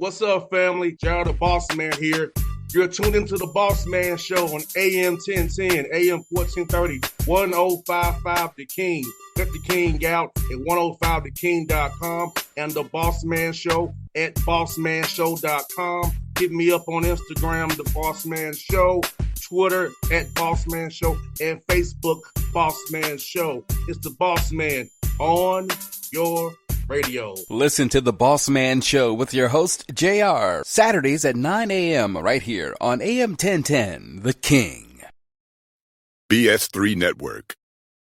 What's up, family? Gerald the Bossman here. You're tuned into the Bossman Show on AM 1010, AM 1430, 1055 The King. Let the King out at 105theking.com and the Bossman Show at bossmanshow.com. Hit me up on Instagram, The Bossman Show, Twitter at Bossman Show, and Facebook, Bossman Show. It's the Bossman on your radio. Listen to the Bossman Show with your host, JR, Saturdays at 9 a.m. right here on AM 1010, The King. BS3 Network,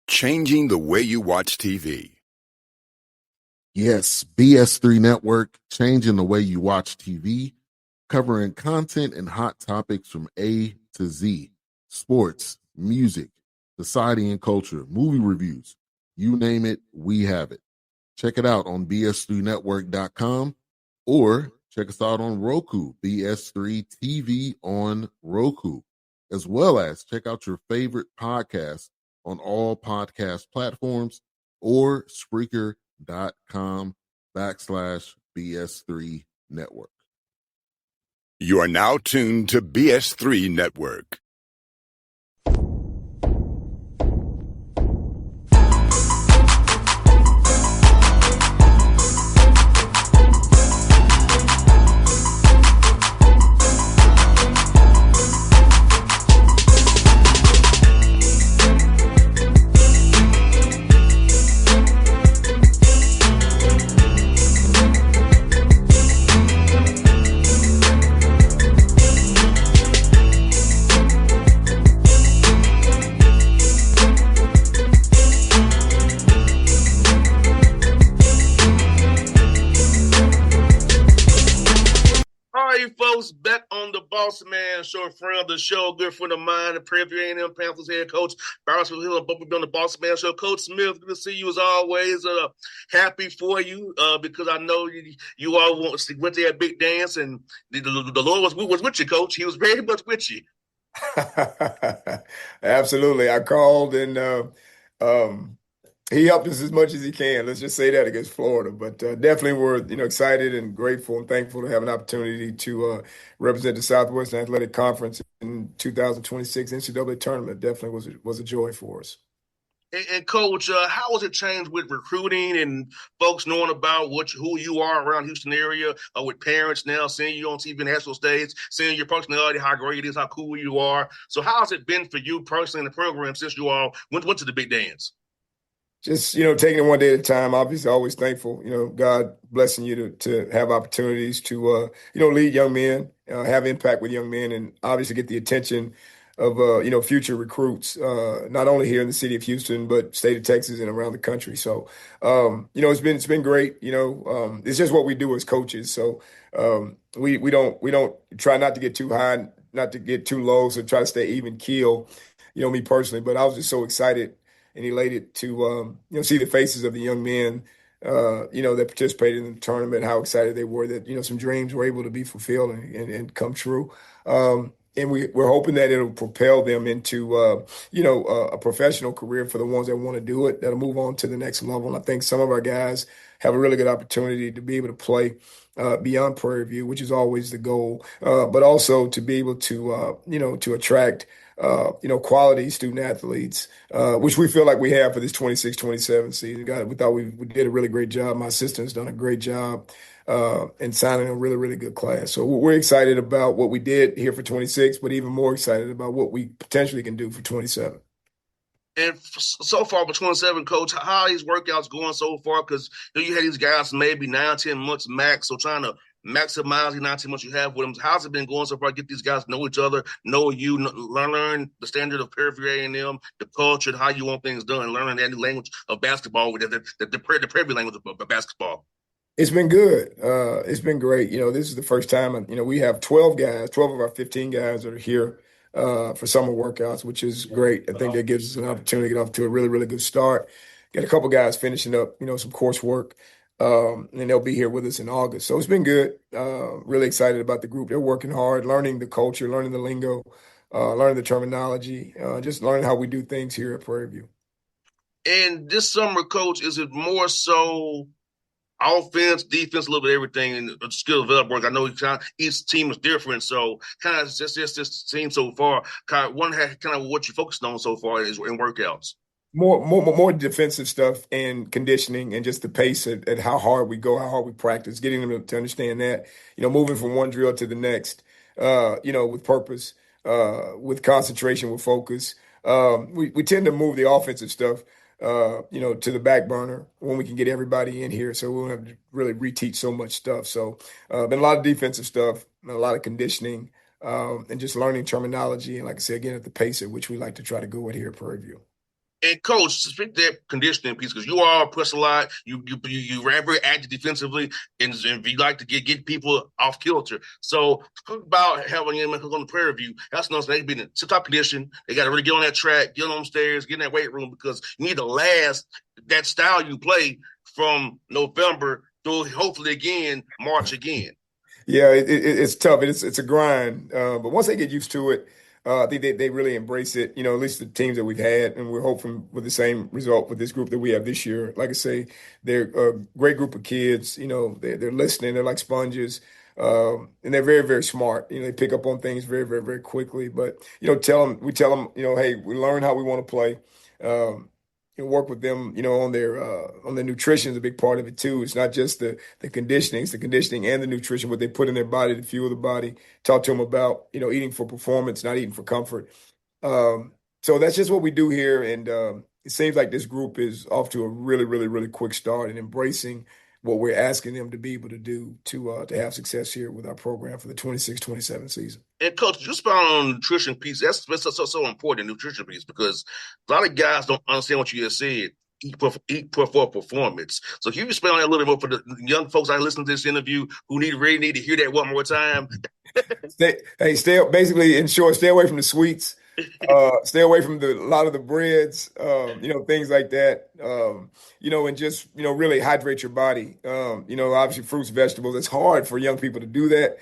changing the way you watch TV. Yes, BS3 Network, changing the way you watch TV, covering content and hot topics from A to Z, sports, music, society and culture, movie reviews, you name it, we have it. Check it out on bs3network.com or check us out on Roku, BS3 TV on Roku, as well as check out your favorite podcast on all podcast platforms or Spreaker.com/BS3 Network. You are now tuned to BS3 Network. Folks, back on the Bossman Show, friend of the show, good friend of mine, the Prairie View A&M Panthers head coach, Byron Hill, both on the Bossman Show. Coach Smith, good to see you as always. Happy for you because I know you all went to that big dance, and the Lord was with you, Coach. He was very much with you. Absolutely. I called and he helped us as much as he can. Let's just say that against Florida. But definitely we're excited and grateful and thankful to have an opportunity to represent the Southwestern Athletic Conference in 2026 NCAA tournament. Definitely was a joy for us. And Coach, how has it changed with recruiting and folks knowing about who you are around Houston area, with parents now seeing you on TV national stage, seeing your personality, how great it is, how cool you are. So how has it been for you personally in the program since you all went to the big dance? Just, taking it one day at a time, obviously always thankful, God blessing you to have opportunities to, lead young men, have impact with young men, and obviously get the attention of, future recruits, not only here in the city of Houston, but state of Texas and around the country. So, it's been great. It's just what we do as coaches. So we don't try not to get too high, not to get too low. So try to stay even keel, me personally, but I was just so excited and elated to see the faces of the young men that participated in the tournament, how excited they were that some dreams were able to be fulfilled and come true. And we're hoping that it'll propel them into a professional career for the ones that want to do it, that'll move on to the next level. And I think some of our guys have a really good opportunity to be able to play beyond Prairie View, which is always the goal, but also to be able to to attract quality student athletes, which we feel like we have for this 26-27 season. We thought we did a really great job. My assistant's done a great job in signing a really, really good class. So we're excited about what we did here for 26, but even more excited about what we potentially can do for 27. And so far for 27, Coach, how are these workouts going so far? Because you had these guys maybe 9-10 months max, so trying to maximize the 19 months you have with them. How's it been going so far? Get these guys to know each other, know you, learn the standard of Prairie View A&M, the culture, and how you want things done, learning that new language of basketball, the Prairie View language of basketball. It's been good. It's been great. This is the first time, we have 12 of our 15 guys that are here for summer workouts, which is great. I think that gives us an opportunity to get off to a really, really good start. Got a couple guys finishing up, some coursework, and they'll be here with us in August. So it's been good. Really excited about the group. They're working hard, learning the culture, learning the lingo, learning the terminology, just learning how we do things here at Prairie View. And this summer, Coach, is it more so offense, defense, a little bit of everything, and the skill development work. I know each team is different, so kind of just team so far. Kind of what you focused on so far is in workouts. More defensive stuff and conditioning and just the pace at how hard we go, how hard we practice, getting them to understand that, moving from one drill to the next, with purpose, with concentration, with focus. We tend to move the offensive stuff, to the back burner when we can get everybody in here. So we don't have to really reteach so much stuff. So been a lot of defensive stuff, a lot of conditioning, and just learning terminology. And like I said, again, at the pace at which we like to try to go at here at Prairie View. And coach, speak that conditioning piece because you all press a lot. You ran very active defensively, and you like to get people off kilter. So talk about having them on the Prairie View. That's nothing. They be in top condition. They got to really get on that track, get on stairs, get in that weight room because you need to last that style you play from November through hopefully again March again. Yeah, it's tough. It's a grind, but once they get used to it. I think they really embrace it, at least the teams that we've had, and we're hoping with the same result with this group that we have this year. Like I say, they're a great group of kids. They're listening. They're like sponges, and they're very, very smart. They pick up on things very, very, very quickly. But we tell them, hey, we learn how we want to play. Work with them, on their nutrition is a big part of it too. It's not just the conditioning, it's the conditioning and the nutrition, what they put in their body to fuel the body. Talk to them about, eating for performance, not eating for comfort. So that's just what we do here. And it seems like this group is off to a really, really, really quick start and embracing what we're asking them to be able to do to have success here with our program for the 26-27 season. And coach, you spot on the nutrition piece. That's so important, the nutrition piece, because a lot of guys don't understand what you just said. Eat for performance. So can you expand on that a little bit more for the young folks I listen to this interview who really need to hear that one more time? Basically, in short, stay away from the sweets. Stay away from a lot of the breads, things like that. And just, really hydrate your body. Obviously fruits, vegetables. It's hard for young people to do that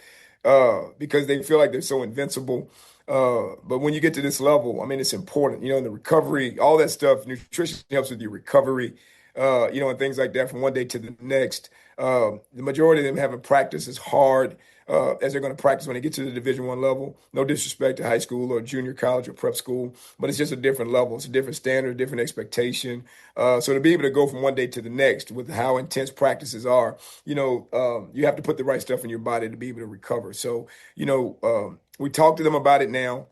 because they feel like they're so invincible. But when you get to this level, I mean, it's important, in the recovery, all that stuff. Nutrition helps with your recovery, and things like that from one day to the next. The majority of them haven't practiced as hard as they're going to practice when they get to the Division I level. No disrespect to high school or junior college or prep school, but it's just a different level. It's a different standard, different expectation. So to be able to go from one day to the next with how intense practices are, you have to put the right stuff in your body to be able to recover. So, we talk to them about it now.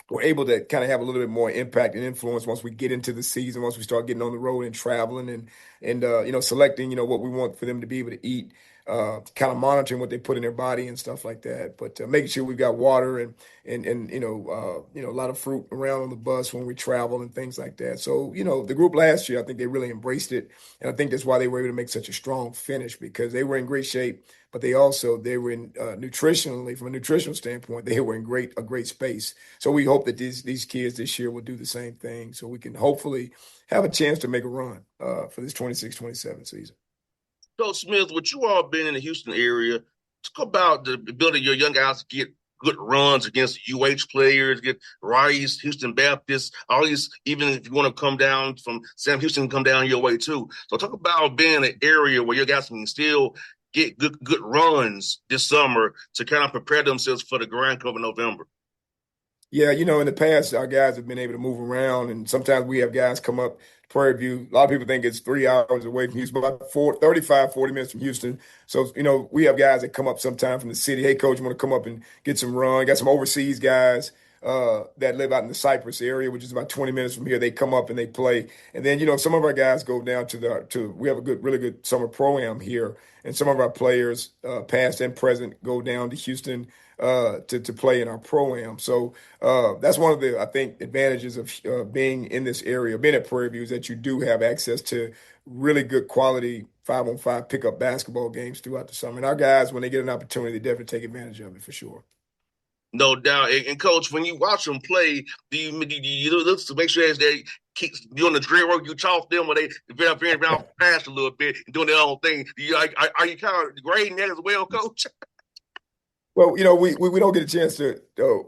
We're able to kind of have a little bit more impact and influence once we get into the season, once we start getting on the road and traveling and selecting, what we want for them to be able to eat, kind of monitoring what they put in their body and stuff like that. But making sure we've got water and a lot of fruit around on the bus when we travel and things like that. So, the group last year, I think they really embraced it. And I think that's why they were able to make such a strong finish because they were in great shape. But they were in nutritionally, from a nutritional standpoint, they were in a great space. So we hope that these kids this year will do the same thing so we can hopefully have a chance to make a run for this 26-27 season. Coach Smith, with you all being in the Houston area, talk about the ability of your young guys to get good runs against UH players, get Rice, Houston Baptist, all these, even if you want to come down from Sam Houston, come down your way too. So talk about being in an area where your guys can still get good runs this summer to kind of prepare themselves for the Grand Cup in November. Yeah, in the past, our guys have been able to move around, and sometimes we have guys come up to Prairie View. A lot of people think it's 3 hours away from Houston, about 35, 40 minutes from Houston. So, we have guys that come up sometime from the city. Hey, coach, you want to come up and get some run? Got some overseas guys that live out in the Cypress area, which is about 20 minutes from here. They come up and they play. And then, some of our guys go down we have a really good summer pro-am here. And some of our players, past and present, go down to Houston to play in our pro-am. So that's one of the, I think, advantages of being in this area, being at Prairie View, is that you do have access to really good quality 5-on-5 pickup basketball games throughout the summer. And our guys, when they get an opportunity, they definitely take advantage of it for sure. No doubt. And Coach, when you watch them play, do you look to make sure they keep doing the drill work? You talk them when they veering around fast a little bit and doing their own thing. Are you kind of grading that as well, Coach? Well, we don't get a chance to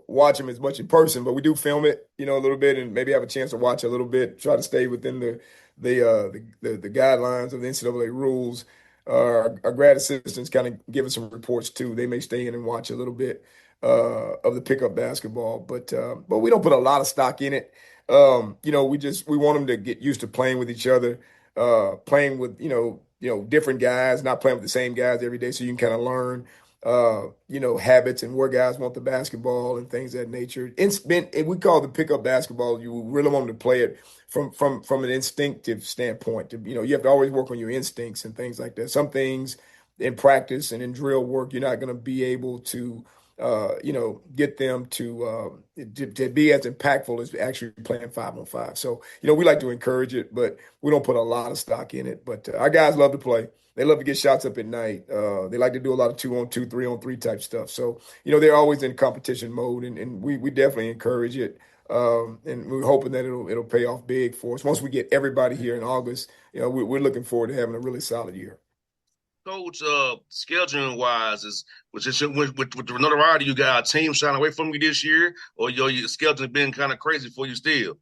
watch them as much in person, but we do film it, a little bit, and maybe have a chance to watch a little bit. Try to stay within the guidelines of the NCAA rules. our grad assistants kind of give us some reports too. They may stay in and watch a little bit of the pickup basketball, but we don't put a lot of stock in it. We want them to get used to playing with each other, playing with different guys, not playing with the same guys every day, so you can kind of learn habits and where guys want the basketball and things of that nature. We call the pickup basketball. You really want them to play it from an instinctive standpoint. You have to always work on your instincts and things like that. Some things in practice and in drill work, you're not going to be able to get them to be as impactful as actually playing 5-on-5. So, we like to encourage it, but we don't put a lot of stock in it. But our guys love to play. They love to get shots up at night. They like to do a lot of 2-on-2, 3-on-3 type stuff. So, they're always in competition mode, and we definitely encourage it. And we're hoping that it'll pay off big for us. Once we get everybody here in August, we're looking forward to having a really solid year. Coach, scheduling wise, with the notoriety you got, a team shying away from you this year, or your scheduling been kind of crazy for you still?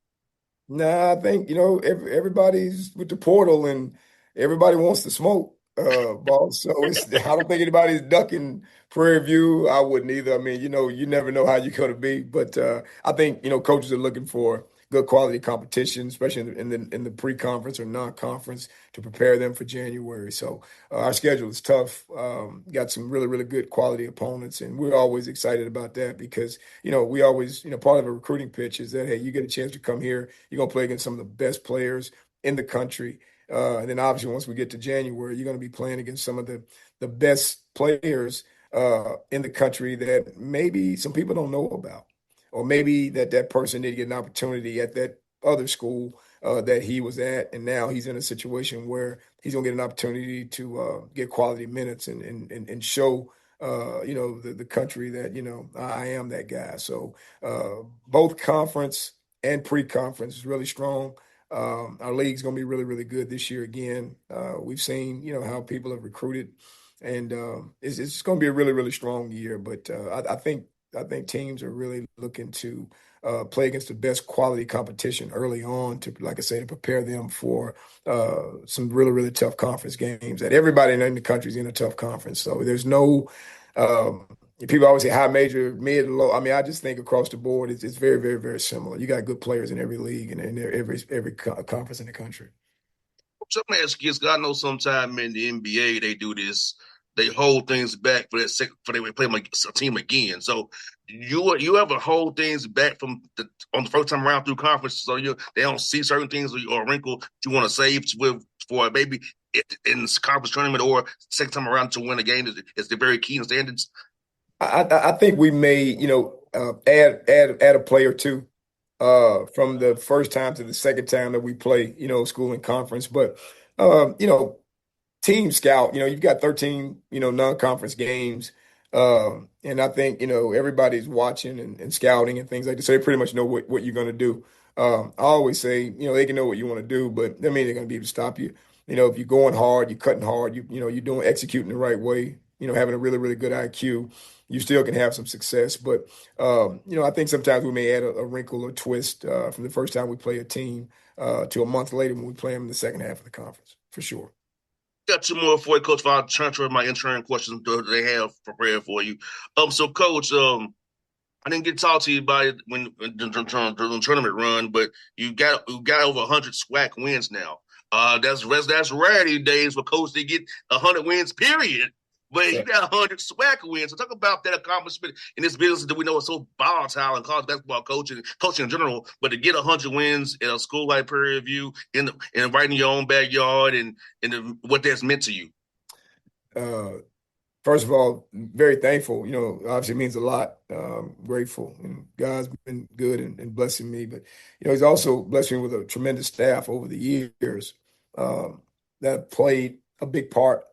Nah, I think, everybody's with the portal and everybody wants to smoke, boss. So I don't think anybody's ducking Prairie View. I wouldn't either. I mean, you never know how you're going to be. But I think, coaches are looking for good quality competition, especially in the pre-conference or non-conference to prepare them for January. So our schedule is tough. Got some really, really good quality opponents, and we're always excited about that because, we always, part of a recruiting pitch is that, hey, you get a chance to come here. You're going to play against some of the best players in the country. And then obviously once we get to January, you're going to be playing against some of the best players in the country that maybe some people don't know about. Or maybe that person didn't get an opportunity at that other school that he was at, and now he's in a situation where he's gonna get an opportunity to get quality minutes and show the country that I am that guy. So both conference and pre-conference is really strong. Our league's gonna be really, really good this year again. We've seen how people have recruited, and it's going to be a really, really strong year. But I think teams are really looking to play against the best quality competition early on to, like I say, to prepare them for some really, really tough conference games. That everybody in the country is in a tough conference, so there's no. People always say high major, mid, low. I mean, I just think across the board, it's very, very, very similar. You got good players in every league and in every conference in the country. So let me ask you, I know sometime in the NBA they do this. They hold things back for they play a team again. So you ever hold things back on the first time around through conference, so they don't see certain things or a wrinkle that you want to save for maybe in the conference tournament or second time around to win a game is the very key in standards. I think we may add a play or two from the first time to the second time that we play school and conference, but team scout, you've got 13, non-conference games. And I think, everybody's watching and scouting and things like that. So they pretty much know what you're going to do. I always say, they can know what you want to do, but that means they're going to be able to stop you. If you're going hard, you're cutting hard, you're executing the right way, having a really, really good IQ, you still can have some success. But, I think sometimes we may add a wrinkle or twist from the first time we play a team to a month later when we play them in the second half of the conference, for sure. Got two more for you, Coach. For I'll transfer my intern questions that they have prepared for you. So, Coach, I didn't get to talk to you about it when the tournament run, but you got over 100 SWAC wins now. That's rarity days for Coach to get 100 wins, period. But you got 100 SWAC wins. So talk about that accomplishment in this business that we know is so volatile in college basketball coaching in general. But to get 100 wins in a school like Prairie View, and right in your own backyard, and what that's meant to you. First of all, very thankful. Obviously it means a lot. Grateful, and God's been good and blessing me. But He's also blessed me with a tremendous staff over the years that played a big part.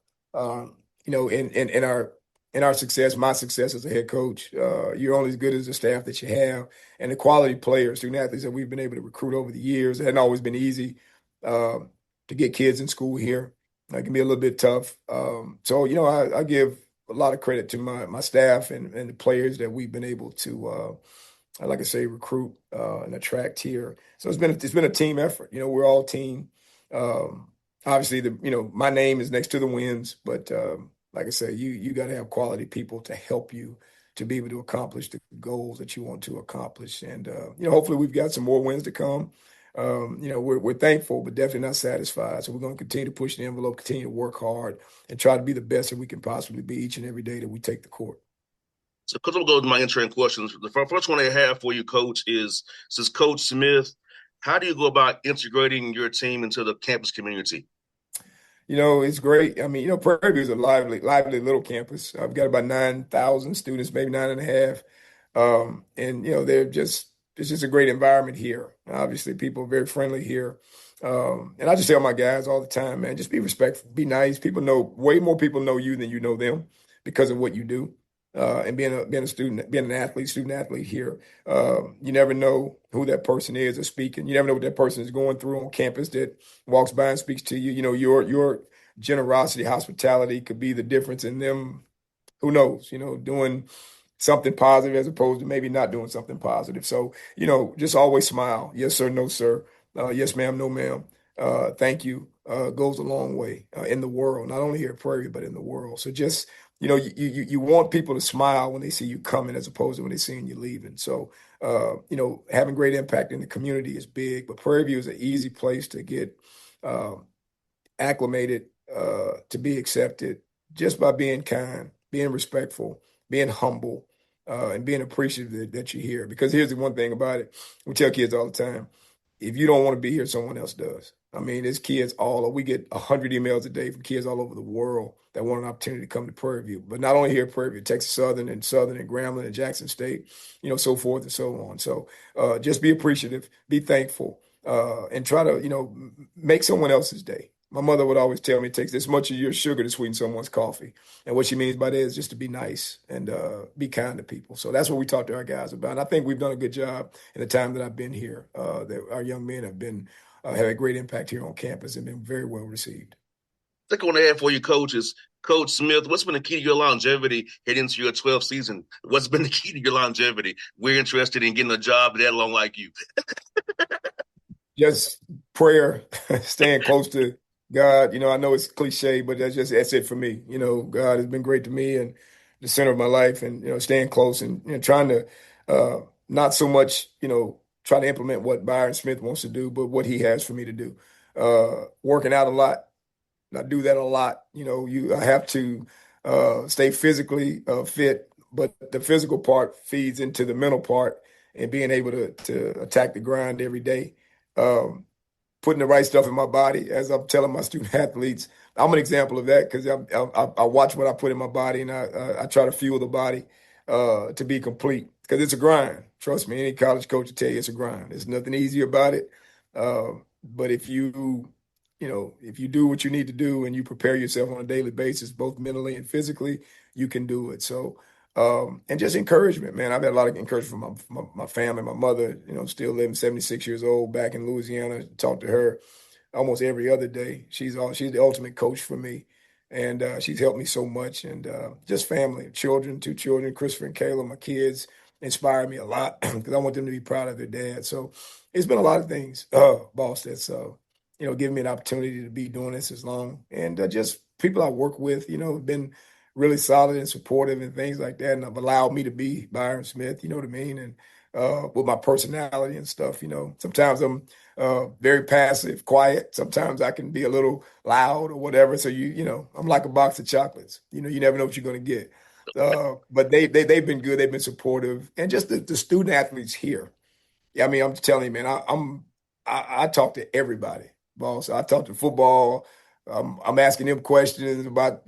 In our success, my success as a head coach. You're only as good as the staff that you have, and the quality players, student athletes that we've been able to recruit over the years. It hadn't always been easy to get kids in school here. It can be a little bit tough. I give a lot of credit to my staff and the players that we've been able to, like I say, recruit and attract here. So it's been a team effort. We're all team. Obviously, my name is next to the wins, but like I said, you got to have quality people to help you to be able to accomplish the goals that you want to accomplish. And hopefully, we've got some more wins to come. We're thankful, but definitely not satisfied. So we're going to continue to push the envelope, continue to work hard, and try to be the best that we can possibly be each and every day that we take the court. So, Coach, I'm going to go to my entry questions. The first one I have for you, Coach, is says, Coach Smith, how do you go about integrating your team into the campus community? It's great. I mean, Prairie View is a lively little campus. I've got about 9,000 students, maybe 9.5. And it's just a great environment here. Obviously, people are very friendly here. And I just tell my guys all the time, man, just be respectful, be nice. Way more people know you than you know them because of what you do. And being a student, being an athlete, student athlete here, you never know who that person is or speaking. You never know what that person is going through on campus that walks by and speaks to you. Your generosity, hospitality could be the difference in them. Who knows? Doing something positive as opposed to maybe not doing something positive. So, just always smile. Yes, sir. No, sir. Yes, ma'am. No, ma'am. Thank you. Goes a long way in the world, not only here at Prairie, but in the world. So just, you want people to smile when they see you coming as opposed to when they're seeing you leaving. So, having great impact in the community is big, but Prairie View is an easy place to get uh, acclimated, to be accepted just by being kind, being respectful, being humble, and being appreciative that you're here. Because here's the one thing about it. We tell kids all the time, if you don't want to be here, someone else does. I mean, there's kids we get 100 emails a day from kids all over the world that want an opportunity to come to Prairie View. But not only here at Prairie View, Texas Southern and Grambling and Jackson State, so forth and so on. So just be appreciative, be thankful, and try to, make someone else's day. My mother would always tell me it takes this much of your sugar to sweeten someone's coffee. And what she means by that is just to be nice and be kind to people. So that's what we talk to our guys about. And I think we've done a good job in the time that I've been here. That our young men have a great impact here on campus and been very well received. Second one I have for you, Coach, is Coach Smith, what's been the key to your longevity heading into your 12th season? What's been the key to your longevity? We're interested in getting a job that long like you. Just prayer, staying close to God. I know it's cliche, but that's it for me. God has been great to me and the center of my life, and staying close and trying to not so much try to implement what Byron Smith wants to do, but what he has for me to do. Working out a lot. I do that a lot. I have to stay physically fit, but the physical part feeds into the mental part and being able to attack the grind every day. Um, Putting the right stuff in my body, as I'm telling my student athletes, I'm an example of that because I watch what I put in my body and I try to fuel the body to be complete because it's a grind. Trust me, any college coach will tell you it's a grind. There's nothing easy about it. But if you do what you need to do and you prepare yourself on a daily basis, both mentally and physically, you can do it. So, and just encouragement, man. I've had a lot of encouragement from my family, my mother, still living 76 years old back in Louisiana. Talk to her almost every other day. She's the ultimate coach for me. And she's helped me so much. And just family, children, 2 children, Christopher and Kayla, my kids, inspire me a lot because I want them to be proud of their dad. So it's been a lot of things, boss, that's giving me an opportunity to be doing this as long. And just people I work with, have been really solid and supportive and things like that, and have allowed me to be Byron Smith, you know what I mean? And with my personality and stuff, sometimes I'm very passive, quiet. Sometimes I can be a little loud or whatever. So I'm like a box of chocolates. You never know what you're going to get. But they've been good. They've been supportive, and just the student athletes here. Yeah, I mean, I'm telling you, man, I talk to everybody, boss. I talk to football. I'm asking them questions about,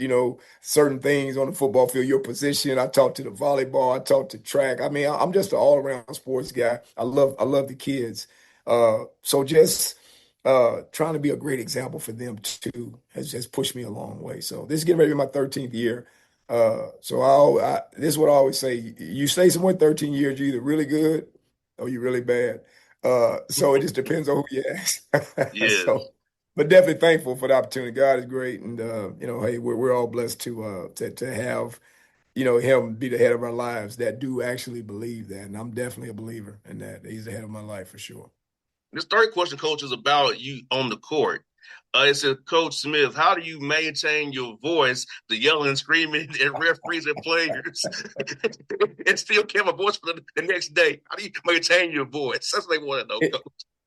certain things on the football field, your position. I talk to the volleyball. I talk to track. I mean, I'm just an all around sports guy. I love the kids. So just trying to be a great example for them too has pushed me a long way. So this is getting ready to be my 13th year. This is what I always say. You stay somewhere 13 years, you're either really good or you're really bad. So it just depends on who you ask. Yes. So, but definitely thankful for the opportunity. God is great, and hey, we're all blessed to have him be the head of our lives that do actually believe that, and I'm definitely a believer in that. He's the head of my life for sure. This third question, Coach, is about you on the court. It says, Coach Smith, how do you maintain your voice, the yelling and screaming at referees and players, and still have a voice for the next day? How do you maintain your voice? That's what they want to know, It, Coach.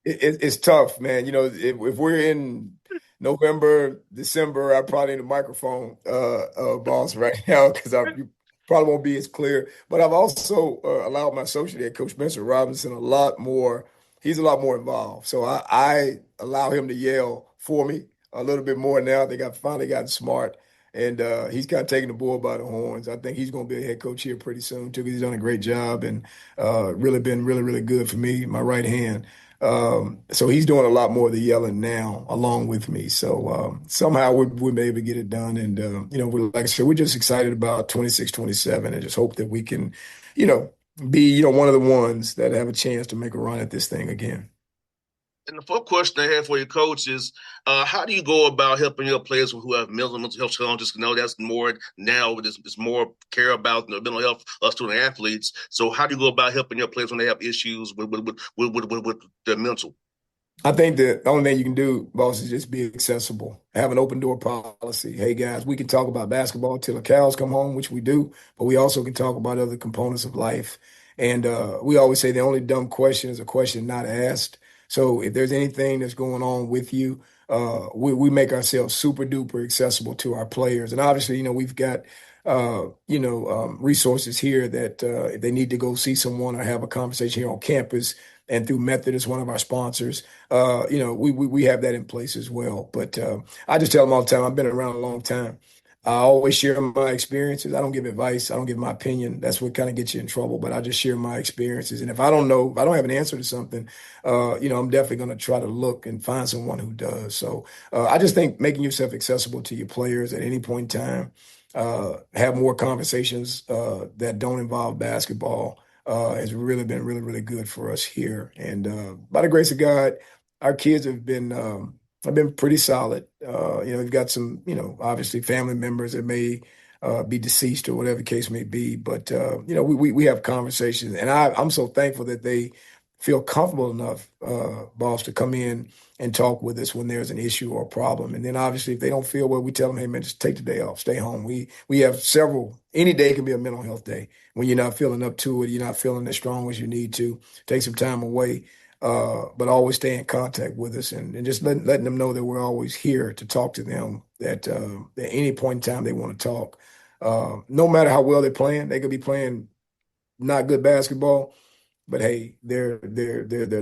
it's tough, man. If we're in November, December, I probably need a microphone, boss, right now because you probably won't be as clear. But I've also allowed my associate head coach, Spencer Robinson, a lot more. He's a lot more involved, so I allow him to yell for me a little bit more now. I think I've finally gotten smart, and he's kind of taking the bull by the horns. I think he's going to be a head coach here pretty soon too, because he's done a great job and really been really really good for me, my right hand. So he's doing a lot more of the yelling now along with me. So somehow we'll be able to get it done. And, like I said, we're just excited about 26, 27 and just hope that we can, be, one of the ones that have a chance to make a run at this thing again. And the fourth question I have for your coach is, how do you go about helping your players who have mental health challenges? That's more now. There's more care about the mental health of student athletes. So how do you go about helping your players when they have issues with their mental? I think the only thing you can do, boss, is just be accessible. Have an open door policy. Hey, guys, we can talk about basketball till the cows come home, which we do, but we also can talk about other components of life. And we always say the only dumb question is a question not asked. So if there's anything that's going on with you, we make ourselves super duper accessible to our players. And obviously, we've got resources here that if they need to go see someone or have a conversation here on campus, and through Method is one of our sponsors, we have that in place as well. But I just tell them all the time, I've been around a long time. I always share my experiences. I don't give advice. I don't give my opinion. That's what kind of gets you in trouble. But I just share my experiences. And if I don't know, if I don't have an answer to something, I'm definitely going to try to look and find someone who does. So I just think making yourself accessible to your players at any point in time, have more conversations that don't involve basketball has really been really, really good for us here. And by the grace of God, our kids have been pretty solid. We've got some, obviously family members that may be deceased or whatever the case may be. But, we have conversations. And I'm so thankful that they feel comfortable enough, boss, to come in and talk with us when there's an issue or a problem. And then obviously if they don't feel well, we tell them, hey man, just take the day off, stay home. We have any day can be a mental health day. When you're not feeling up to it, you're not feeling as strong as you need to, take some time away. But always stay in contact with us and just letting them know that we're always here to talk to them at any point in time they want to talk. No matter how well they're playing, they could be playing not good basketball, but hey, their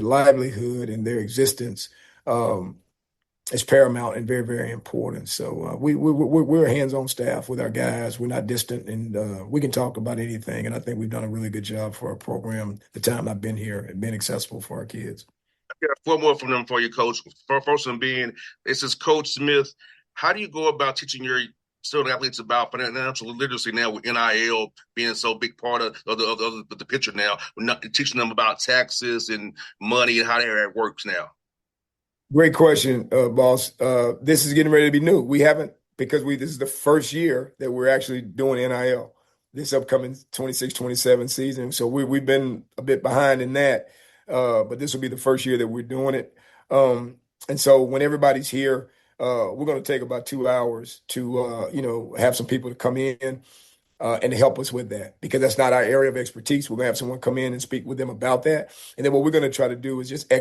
livelihood and their existence is paramount and very, very important. So we're a hands-on staff with our guys. We're not distant, and we can talk about anything. And I think we've done a really good job for our program the time I've been here and been accessible for our kids. I got four more from them for you, Coach. First one being, it says, Coach Smith, how do you go about teaching your student athletes about financial literacy now with NIL being so big part of the picture now? We're not teaching them about taxes and money and how that works now. Great question, boss. This is getting ready to be new. We haven't, because this is the first year that we're actually doing NIL, this upcoming 26-27 season. So we've been a bit behind in that, but this will be the first year that we're doing it. And so when everybody's here, we're going to take about 2 hours to, have some people to come in and to help us with that, because that's not our area of expertise. We're going to have someone come in and speak with them about that. And then what we're going to try to do is just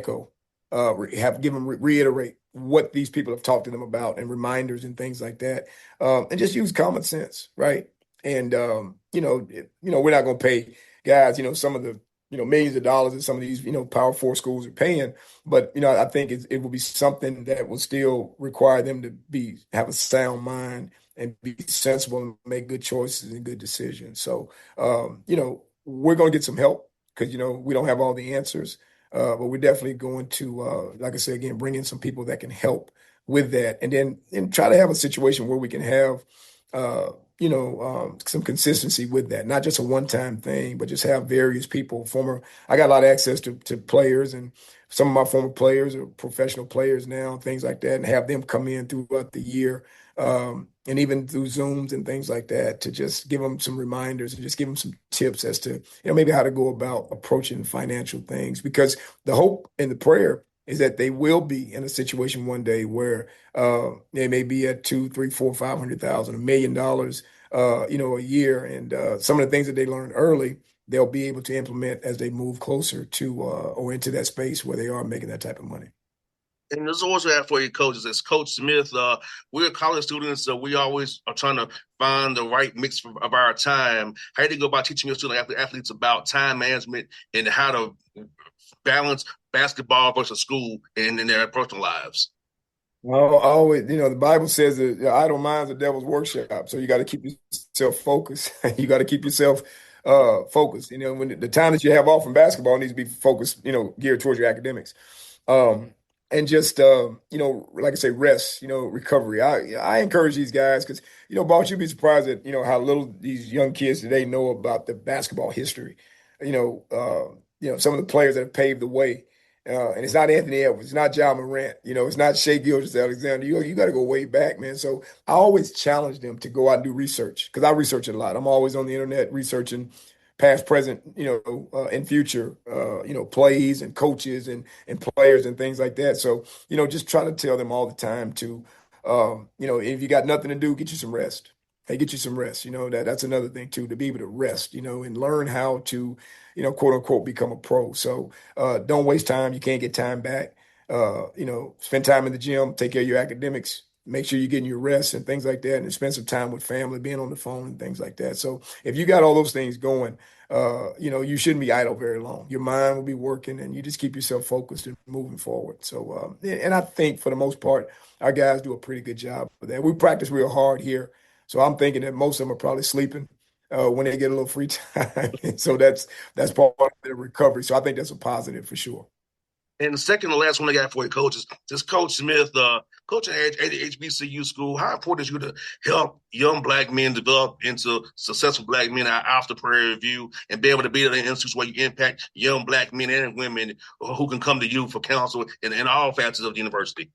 reiterate what these people have talked to them about and reminders and things like that, and just use common sense, right? And we're not going to pay guys, some of the millions of dollars that some of these Power Four schools are paying, but I think it will be something that will still require them to have a sound mind and be sensible and make good choices and good decisions. So we're going to get some help because we don't have all the answers. But we're definitely going to, like I said, again, bring in some people that can help with that, and then try to have a situation where we can have, some consistency with that, not just a one-time thing, but just have various people. I got a lot of access to players, and some of my former players are professional players now, things like that, and have them come in throughout the year, and even through Zooms and things like that, to just give them some reminders and just give them some tips as to, maybe how to go about approaching financial things. Because the hope and the prayer is that they will be in a situation one day where they may be at 2, 3, 4, 500,000, $1 million, a year, and some of the things that they learned early, they'll be able to implement as they move closer to or into that space where they are making that type of money. And this is also have for your coaches. As Coach Smith, we're college students, so we always are trying to find the right mix of our time. How do you go about teaching your student athletes about time management and how to balance basketball versus school and in their personal lives? Well, always, the Bible says that idle mind's the devil's workshop. So you got to keep yourself focused. You got to keep yourself focused. When the time that you have off from basketball needs to be focused, geared towards your academics. And just like I say, rest, recovery. I encourage these guys because, boss, you'd be surprised at how little these young kids today know about the basketball history. Some of the players that have paved the way. And it's not Anthony Edwards, it's not John Morant, it's not Shea Gilgeous-Alexander. You got to go way back, man. So I always challenge them to go out and do research because I research a lot. I'm always on the internet researching past, present, and future, plays and coaches and players and things like that. So, just try to tell them all the time to, if you got nothing to do, get you some rest. Hey, get you some rest. That's another thing too, to be able to rest, and learn how to, quote unquote, become a pro. So don't waste time. You can't get time back. Spend time in the gym, take care of your academics, make sure you're getting your rest and things like that, and spend some time with family, being on the phone and things like that. So if you got all those things going, you shouldn't be idle very long. Your mind will be working and you just keep yourself focused and moving forward. So, and I think for the most part, our guys do a pretty good job with that. We practice real hard here. So I'm thinking that most of them are probably sleeping when they get a little free time. So that's part of their recovery. So I think that's a positive for sure. And the second to last one I got for you, coaches, just Coach Smith, coaching at HBCU school. How important is you to help young black men develop into successful black men after Prairie View and be able to be in an institute where you impact young black men and women who can come to you for counsel in all facets of the university?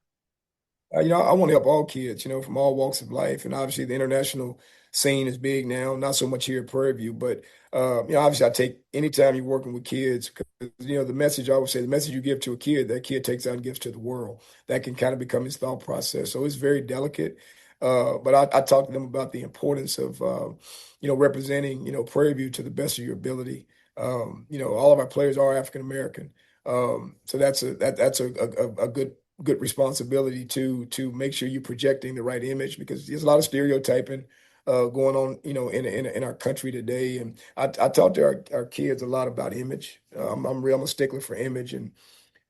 I want to help all kids, from all walks of life. And obviously the international scene is big now, not so much here at Prairie View, but, obviously I take anytime you're working with kids, because, the message, I always say, the message you give to a kid, that kid takes out and gives to the world. That can kind of become his thought process. So it's very delicate. But I talk to them about the importance of, representing, Prairie View to the best of your ability. All of our players are African American. So that's a good responsibility to make sure you're projecting the right image because there's a lot of stereotyping going on, in our country today. And I talk to our kids a lot about image. I'm a stickler for image and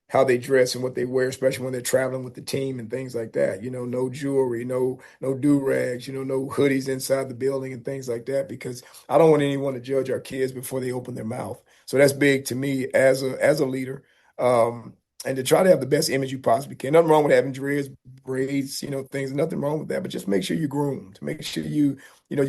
how they dress and what they wear, especially when they're traveling with the team and things like that. No jewelry, no do-rags, no hoodies inside the building and things like that, because I don't want anyone to judge our kids before they open their mouth. So that's big to me as a leader. And to try to have the best image you possibly can. Nothing wrong with having dreads, braids, things, nothing wrong with that. But just make sure you're groomed. Make sure you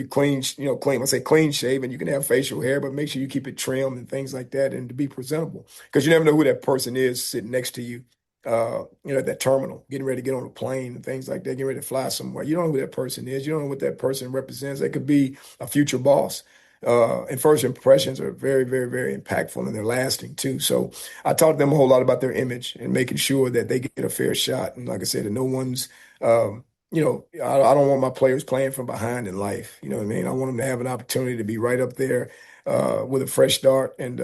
clean, clean. I say clean shaven. You can have facial hair, but make sure you keep it trimmed and things like that and to be presentable. Because you never know who that person is sitting next to you, at that terminal, getting ready to get on a plane and things like that, getting ready to fly somewhere. You don't know who that person is. You don't know what that person represents. They could be a future boss. And first impressions are very, very, very impactful and they're lasting too. So I talk to them a whole lot about their image and making sure that they get a fair shot. And like I said, that no one's, I don't want my players playing from behind in life. You know what I mean? I want them to have an opportunity to be right up there with a fresh start and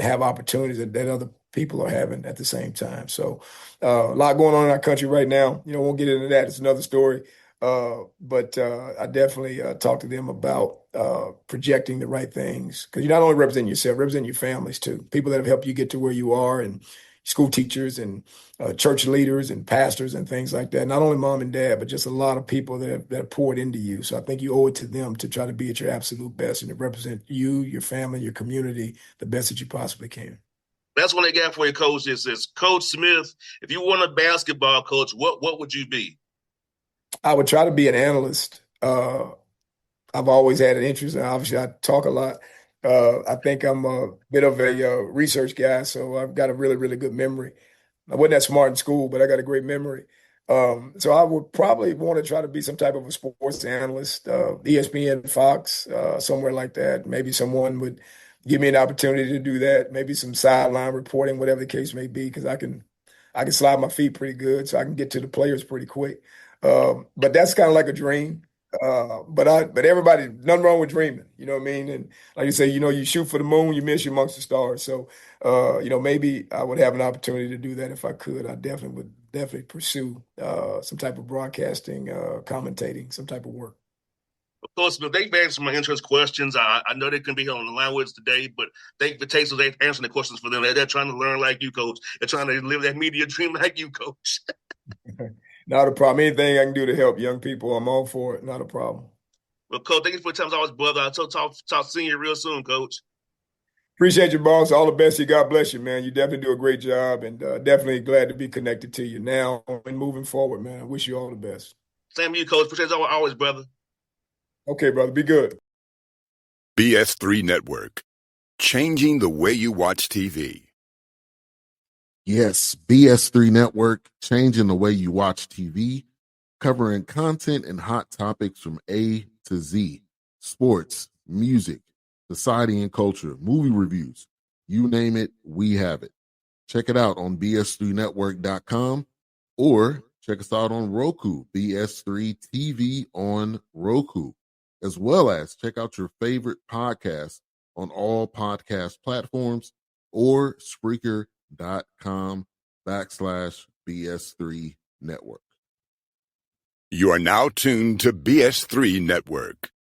have opportunities that other people are having at the same time. So a lot going on in our country right now. Won't get into that. It's another story. But I definitely talk to them about projecting the right things because you're not only representing yourself, representing your families too. People that have helped you get to where you are, and school teachers and church leaders and pastors and things like that. Not only mom and dad, but just a lot of people that have poured into you. So I think you owe it to them to try to be at your absolute best and to represent you, your family, your community the best that you possibly can. That's what they got for you, Coach. It says, Coach Smith, if you weren't a basketball coach, what would you be? I would try to be an analyst. I've always had an interest, and obviously I talk a lot. I think I'm a bit of a research guy, so I've got a really, really good memory. I wasn't that smart in school, but I got a great memory. So I would probably want to try to be some type of a sports analyst, ESPN, Fox, somewhere like that. Maybe someone would give me an opportunity to do that. Maybe some sideline reporting, whatever the case may be, because I can slide my feet pretty good, so I can get to the players pretty quick. But that's kind of like a dream. But everybody, nothing wrong with dreaming. You know what I mean? And like you say, you shoot for the moon, you miss you amongst the stars. So, maybe I would have an opportunity to do that if I could. I definitely would pursue some type of broadcasting, commentating, some type of work. Of course, but they've answered some interest questions. I know they couldn't be here on the line with us today, but thank the Tasers. They've answered the questions for them. They're trying to learn like you, Coach. They're trying to live that media dream like you, Coach. Not a problem. Anything I can do to help young people, I'm all for it. Not a problem. Well, Coach, thank you for your time as always, brother. I'll talk seeing you real soon, Coach. Appreciate you, boss. All the best to you. God bless you, man. You definitely do a great job, and definitely glad to be connected to you now and moving forward, man. I wish you all the best. Same to you, Coach. Appreciate it always, brother. Okay, brother. Be good. BS3 Network. Changing the way you watch TV. Yes, BS3 Network, changing the way you watch TV, covering content and hot topics from A to Z, sports, music, society and culture, movie reviews, you name it, we have it. Check it out on bs3network.com or check us out on Roku, BS3 TV on Roku, as well as check out your favorite podcast on all podcast platforms or Spreaker.com/BS3 Network. You are now tuned to BS3 Network.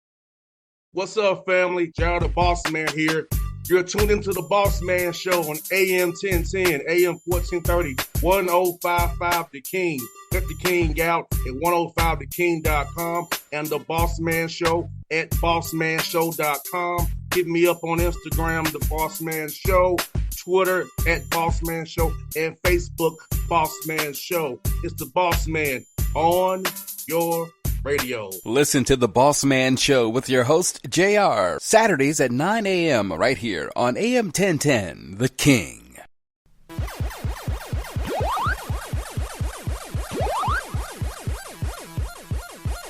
What's up, family? Jared the Bossman here. You're tuned into the Bossman Show on AM 1010, AM 1430, 1055 The King. Let the King out at 105theking.com and the Bossman Show at bossmanshow.com. Hit me up on Instagram, The Bossman Show, Twitter at Bossman Show, and Facebook, Bossman Show. It's the Bossman on your radio. Listen to The Bossman Show with your host, JR, Saturdays at 9 a.m. right here on AM 1010, The King.